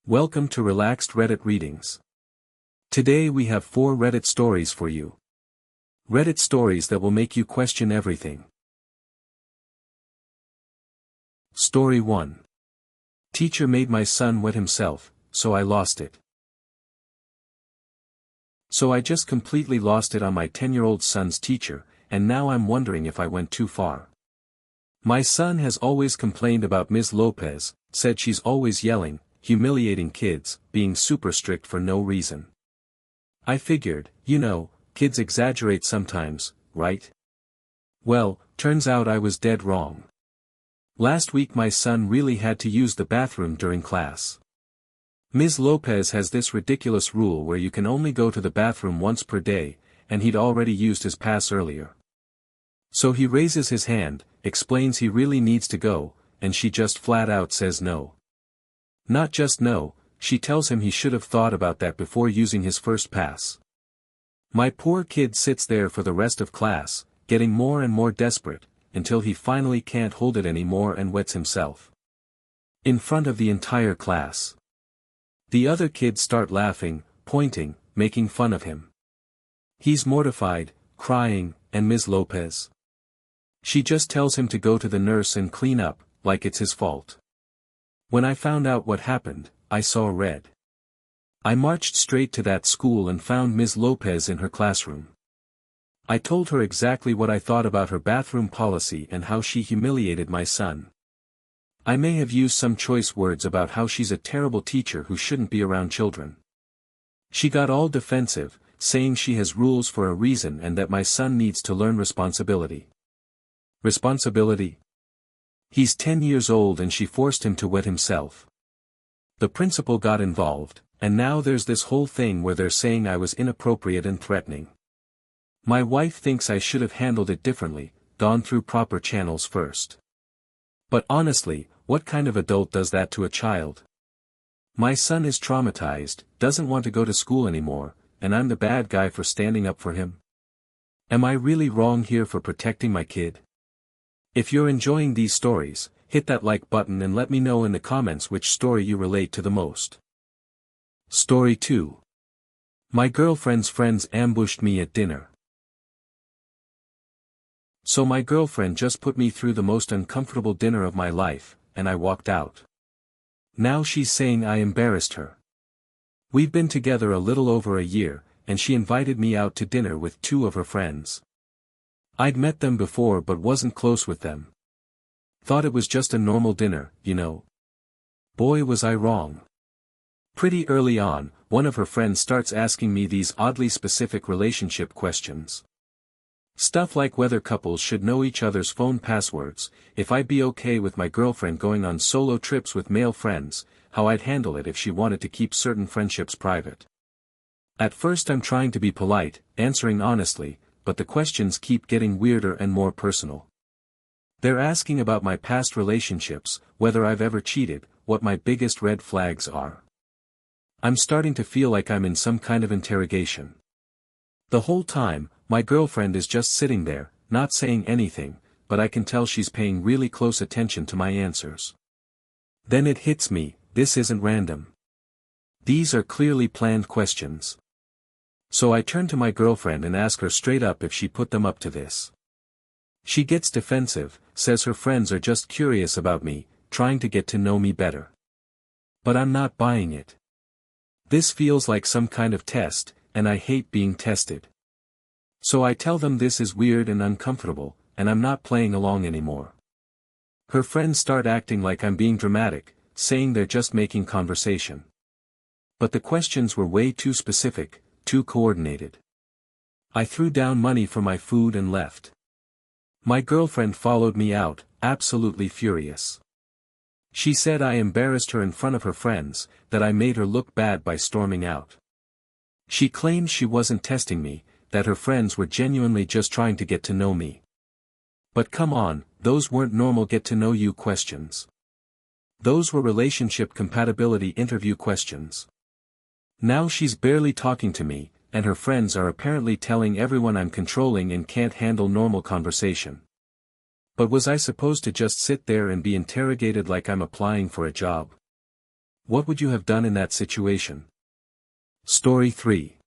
Welcome to Relaxed Reddit Readings. Today we have 4 Reddit stories for you. Reddit stories that will make you question everything. Story 1. Teacher made my son wet himself, so I lost it. So I just completely lost it on my 10-year-old son's teacher, and now I'm wondering if I went too far. My son has always complained about Ms. Lopez, said she's always yelling, humiliating kids, being super strict for no reason. I figured, kids exaggerate sometimes, right? Well, turns out I was dead wrong. Last week my son really had to use the bathroom during class. Ms. Lopez has this ridiculous rule where you can only go to the bathroom once per day, and he'd already used his pass earlier. So he raises his hand, explains he really needs to go, and she just flat out says no. Not just no, she tells him he should have thought about that before using his first pass. My poor kid sits there for the rest of class, getting more and more desperate, until he finally can't hold it anymore and wets himself. In front of the entire class. The other kids start laughing, pointing, making fun of him. He's mortified, crying, and Ms. Lopez. She just tells him to go to the nurse and clean up, like it's his fault. When I found out what happened, I saw red. I marched straight to that school and found Ms. Lopez in her classroom. I told her exactly what I thought about her bathroom policy and how she humiliated my son. I may have used some choice words about how she's a terrible teacher who shouldn't be around children. She got all defensive, saying she has rules for a reason and that my son needs to learn responsibility. Responsibility? He's 10 years old and she forced him to wet himself. The principal got involved, and now there's this whole thing where they're saying I was inappropriate and threatening. My wife thinks I should have handled it differently, gone through proper channels first. But honestly, what kind of adult does that to a child? My son is traumatized, doesn't want to go to school anymore, and I'm the bad guy for standing up for him? Am I really wrong here for protecting my kid? If you're enjoying these stories, hit that like button and let me know in the comments which story you relate to the most. Story 2. My girlfriend's friends ambushed me at dinner. So my girlfriend just put me through the most uncomfortable dinner of my life, and I walked out. Now she's saying I embarrassed her. We've been together a little over a year, and she invited me out to dinner with 2 of her friends. I'd met them before but wasn't close with them. Thought it was just a normal dinner, Boy was I wrong. Pretty early on, one of her friends starts asking me these oddly specific relationship questions. Stuff like whether couples should know each other's phone passwords, if I'd be okay with my girlfriend going on solo trips with male friends, how I'd handle it if she wanted to keep certain friendships private. At first I'm trying to be polite, answering honestly, but the questions keep getting weirder and more personal. They're asking about my past relationships, whether I've ever cheated, what my biggest red flags are. I'm starting to feel like I'm in some kind of interrogation. The whole time, my girlfriend is just sitting there, not saying anything, but I can tell she's paying really close attention to my answers. Then it hits me, this isn't random. These are clearly planned questions. So I turn to my girlfriend and ask her straight up if she put them up to this. She gets defensive, says her friends are just curious about me, trying to get to know me better. But I'm not buying it. This feels like some kind of test, and I hate being tested. So I tell them this is weird and uncomfortable, and I'm not playing along anymore. Her friends start acting like I'm being dramatic, saying they're just making conversation. But the questions were way too specific, too coordinated. I threw down money for my food and left. My girlfriend followed me out, absolutely furious. She said I embarrassed her in front of her friends, that I made her look bad by storming out. She claimed she wasn't testing me, that her friends were genuinely just trying to get to know me. But come on, those weren't normal get-to-know-you questions. Those were relationship compatibility interview questions. Now she's barely talking to me, and her friends are apparently telling everyone I'm controlling and can't handle normal conversation. But was I supposed to just sit there and be interrogated like I'm applying for a job? What would you have done in that situation? Story 3.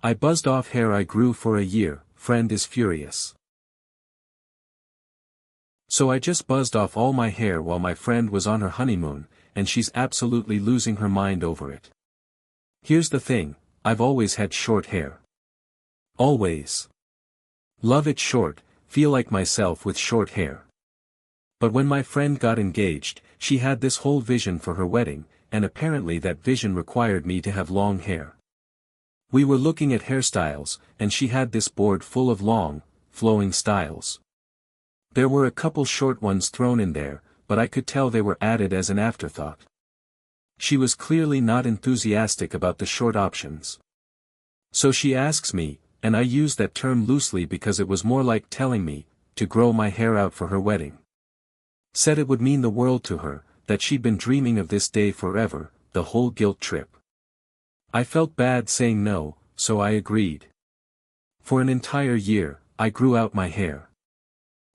I buzzed off hair I grew for a year, friend is furious. So I just buzzed off all my hair while my friend was on her honeymoon, and she's absolutely losing her mind over it. Here's the thing, I've always had short hair. Always. Love it short, feel like myself with short hair. But when my friend got engaged, she had this whole vision for her wedding, and apparently that vision required me to have long hair. We were looking at hairstyles, and she had this board full of long, flowing styles. There were a couple short ones thrown in there, but I could tell they were added as an afterthought. She was clearly not enthusiastic about the short options. So she asks me, and I use that term loosely because it was more like telling me, to grow my hair out for her wedding. Said it would mean the world to her, that she'd been dreaming of this day forever, the whole guilt trip. I felt bad saying no, so I agreed. For an entire year, I grew out my hair.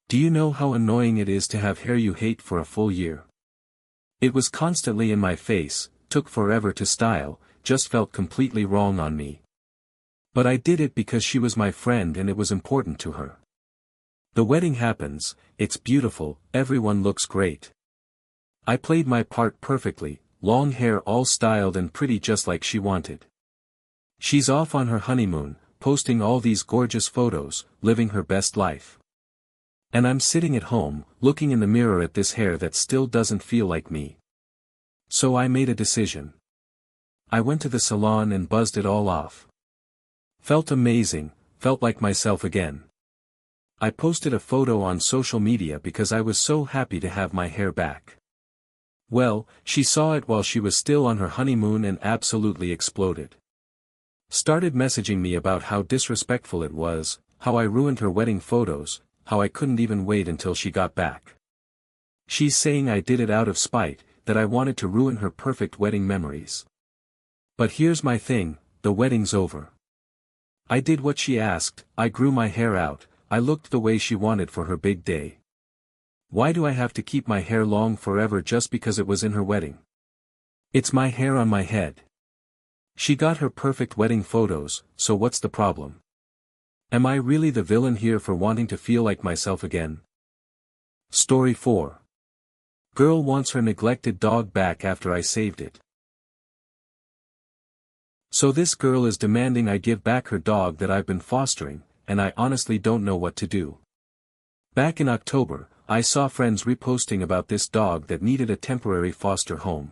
Do you know how annoying it is to have hair you hate for a full year? It was constantly in my face, took forever to style, just felt completely wrong on me. But I did it because she was my friend and it was important to her. The wedding happens, it's beautiful, everyone looks great. I played my part perfectly, long hair all styled and pretty just like she wanted. She's off on her honeymoon, posting all these gorgeous photos, living her best life. And I'm sitting at home, looking in the mirror at this hair that still doesn't feel like me. So I made a decision. I went to the salon and buzzed it all off. Felt amazing, felt like myself again. I posted a photo on social media because I was so happy to have my hair back. Well, she saw it while she was still on her honeymoon and absolutely exploded. Started messaging me about how disrespectful it was, how I ruined her wedding photos, how I couldn't even wait until she got back. She's saying I did it out of spite, that I wanted to ruin her perfect wedding memories. But here's my thing, the wedding's over. I did what she asked, I grew my hair out, I looked the way she wanted for her big day. Why do I have to keep my hair long forever just because it was in her wedding? It's my hair on my head. She got her perfect wedding photos, so what's the problem? Am I really the villain here for wanting to feel like myself again? Story 4. Girl wants her neglected dog back after I saved it. So this girl is demanding I give back her dog that I've been fostering, and I honestly don't know what to do. Back in October, I saw friends reposting about this dog that needed a temporary foster home.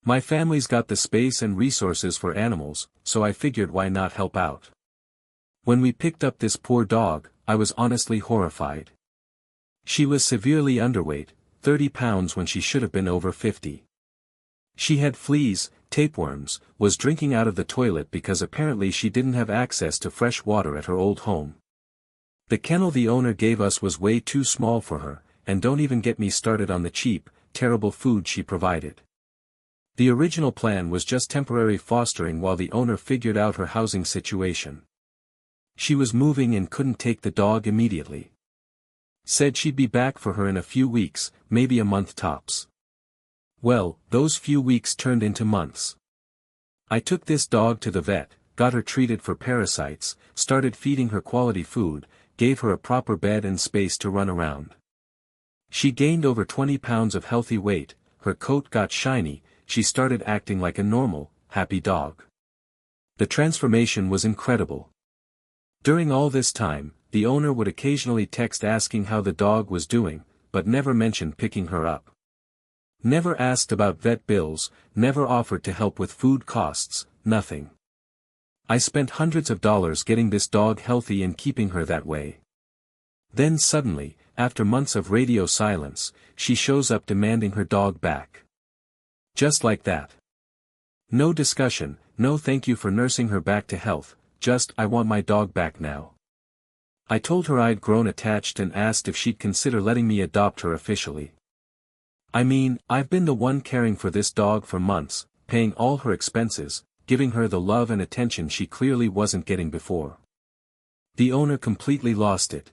My family's got the space and resources for animals, so I figured why not help out. When we picked up this poor dog, I was honestly horrified. She was severely underweight, 30 pounds when she should have been over 50. She had fleas, tapeworms, was drinking out of the toilet because apparently she didn't have access to fresh water at her old home. The kennel the owner gave us was way too small for her, and don't even get me started on the cheap, terrible food she provided. The original plan was just temporary fostering while the owner figured out her housing situation. She was moving and couldn't take the dog immediately. Said she'd be back for her in a few weeks, maybe a month tops. Well, those few weeks turned into months. I took this dog to the vet, got her treated for parasites, started feeding her quality food, gave her a proper bed and space to run around. She gained over 20 pounds of healthy weight, her coat got shiny, she started acting like a normal, happy dog. The transformation was incredible. During all this time, the owner would occasionally text asking how the dog was doing, but never mentioned picking her up. Never asked about vet bills, never offered to help with food costs, nothing. I spent hundreds of dollars getting this dog healthy and keeping her that way. Then suddenly, after months of radio silence, she shows up demanding her dog back. Just like that. No discussion, no thank you for nursing her back to health, just I want my dog back now. I told her I'd grown attached and asked if she'd consider letting me adopt her officially. I mean, I've been the one caring for this dog for months, paying all her expenses, giving her the love and attention she clearly wasn't getting before. The owner completely lost it.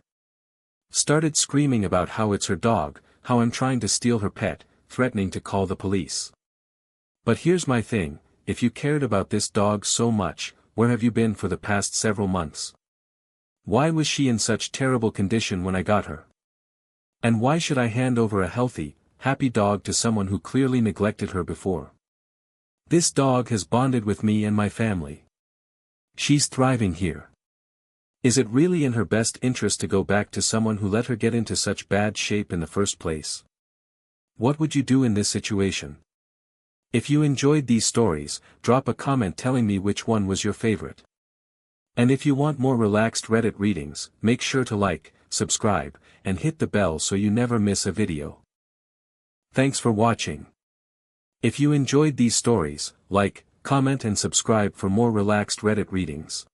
Started screaming about how it's her dog, how I'm trying to steal her pet, threatening to call the police. But here's my thing, if you cared about this dog so much, where have you been for the past several months? Why was she in such terrible condition when I got her? And why should I hand over a healthy, happy dog to someone who clearly neglected her before? This dog has bonded with me and my family. She's thriving here. Is it really in her best interest to go back to someone who let her get into such bad shape in the first place? What would you do in this situation? If you enjoyed these stories, drop a comment telling me which one was your favorite. And if you want more relaxed Reddit readings, make sure to like, subscribe, and hit the bell so you never miss a video. Thanks for watching. If you enjoyed these stories, like, comment and subscribe for more relaxed Reddit readings.